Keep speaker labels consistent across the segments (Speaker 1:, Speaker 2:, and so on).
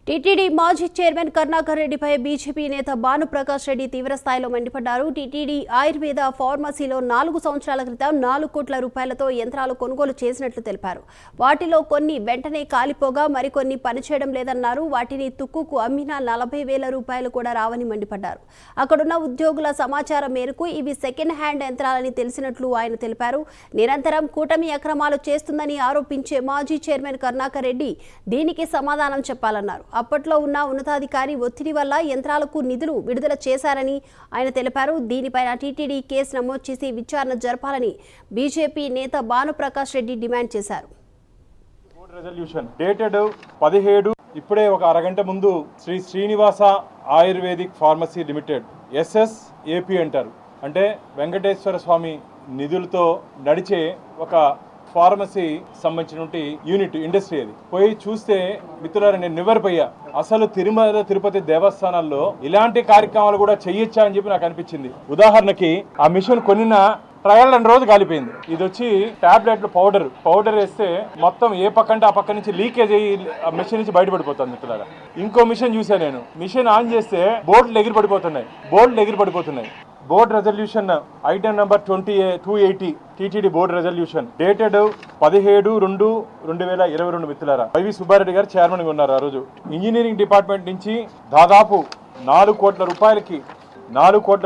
Speaker 1: TTD మాజీ chairman Karunakar రెడ్డిపై BJP నేత భానుప్రకాష్ రెడ్డి తీవ్రస్థాయిలో మండిపడ్డారు. టీటీడీ ఆయుర్వేద ఫార్మసీలో 4 సంవత్సరాల క్రితం 4 కోట్ల రూపాయలతో యంత్రాలు కొనుగోలు చేసినట్లు తెలిపారు. వాటిలో కొన్ని వెంటనే కాలిపోగా మరికొన్ని పనిచేయడం లేదన్నారు. వాటిని తుక్కుకు అమ్మినా 40,000 రూపాయలు కూడా రావని మండిపడ్డారు. అక్కడున్న ఉద్యోగుల సమాచారం మేరకు ఇవి సెకండ్ హ్యాండ్ యంత్రాలని తెలిసినట్లు ఆయన తెలిపారు. నిరంతరం కూటమి అక్రమాలు చేస్తుందని ఆరోపించే మాజీ చైర్మన్ కరుణాకర్ రెడ్డి దీనికి సమాధానం చెప్పాలన్నారు. అప్పట్లో ఉన్న ఉన్నతాధికారి ఒత్తిడి వల్ల యంత్రాలకు నిధులు విడుదల చేశారని ఆయన తెలిపారు. దీనిపైన టీటీడీ కేసు నమోదు చేసి విచారణ జరపాలని బీజేపీ నేత భానుప్రకాష్ రెడ్డి డిమాండ్ చేశారు.
Speaker 2: డేటెడ్ 17 ఇప్పుడే ఒక అరగంట ముందు Sri Srinivasa Ayurvedic Pharmacy Limited SSAP అంటారు, అంటే వెంకటేశ్వర స్వామి నిధులతో నడిచే ఒక ఫార్మసీ సంబంధించిన యూనిట్ ఇండస్ట్రీ. అది పోయి చూస్తే మిత్రులారా, నేను నివ్వెరపోయా. అసలు తిరుమల తిరుపతి దేవస్థానాల్లో ఇలాంటి కార్యక్రమాలు కూడా చెయ్యొచ్చా అని చెప్పి నాకు అనిపించింది. ఉదాహరణకి ఆ మిషన్ కొనిన ట్రయల్ 2 రోజులు కాలిపోయింది. ఇది వచ్చి టాబ్లెట్లు పౌడర్ వేస్తే మొత్తం ఏ పక్కంటే ఆ పక్క నుంచి లీకేజ్ అయ్యి ఆ మిషన్ నుంచి బయటపడిపోతుంది మిత్రులారా. ఇంకో మిషన్ చూసా నేను, మిషన్ ఆన్ చేస్తే బోర్డులు ఎగిరిపడిపోతున్నాయి. Board resolution item number 280 TTD board resolution dated 17/2/2022 మిత్రులారా. వైవి సుబ్బారెడ్డి గారు చైర్మన్ గా ఉన్నారు. ఆ రోజు ఇంజనీరింగ్ డిపార్ట్మెంట్ నుంచి దాదాపు 4 కోట్ల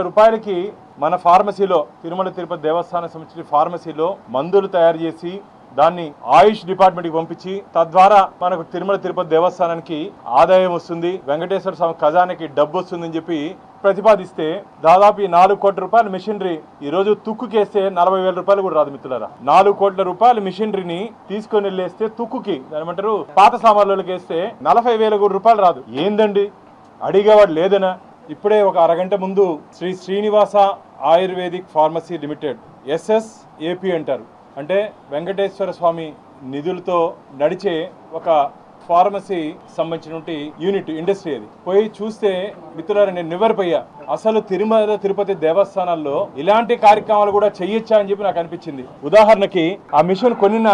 Speaker 2: రూపాయలకి మన ఫార్మసీలో, తిరుమల తిరుపతి దేవస్థానం సంబంధించిన ఫార్మసీలో మందులు తయారు చేసి దాన్ని ఆయుష్ డిపార్ట్మెంట్కి పంపించి తద్వారా మనకు తిరుమల తిరుపతి దేవస్థానానికి ఆదాయం వస్తుంది, వెంకటేశ్వర స్వామి ఖజానాకి డబ్బు వస్తుందని చెప్పి ప్రతిపాదిస్తే దాదాపు 4 కోట్ల రూపాయల మిషనరీ ఈ రోజు తుక్కుకేస్తే 40,000 రూపాయలు కూడా రాదు మిత్రులారా. 4 కోట్ల రూపాయల మిషనరీని తీసుకొని వెళ్ళేస్తే తుక్కుకి ఏమంటారు పాత సామాన్లకి వేస్తే 40,000 రూపాయలు రాదు. ఏందండి అడిగేవాడు లేదనా? ఇప్పుడే ఒక అరగంట ముందు Sri Srinivasa Ayurvedic Pharmacy Limited SSAP అంటారు, అంటే వెంకటేశ్వర స్వామి నిధులతో నడిచే ఒక ఫార్మసీ సంబంధించిన యూనిట్ ఇండస్ట్రీ. అది పోయి చూస్తే మిత్రులారా, నేను నివ్వెరపోయా. అసలు తిరుమల తిరుపతి దేవస్థానాల్లో ఇలాంటి కార్యక్రమాలు కూడా చెయ్యొచ్చా అని చెప్పి నాకు అనిపించింది. ఉదాహరణకి ఆ మిషన్ కొనిన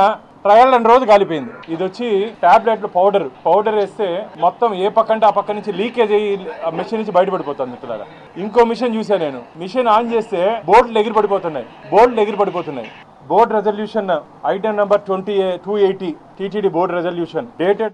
Speaker 2: ట్రయల్ 2 రోజులు కాలిపోయింది. ఇది వచ్చి టాబ్లెట్లు పౌడర్ వేస్తే మొత్తం ఏ పక్కంటే ఆ పక్క నుంచి లీకేజ్ అయ్యి ఆ మిషన్ నుంచి బయటపడిపోతుంది మిత్రులారా. ఇంకో మిషన్ చూసా నేను, మిషన్ ఆన్ చేస్తే బోర్డులు ఎగిరిపడిపోతున్నాయి. Board resolution item number 280 TTD board resolution dated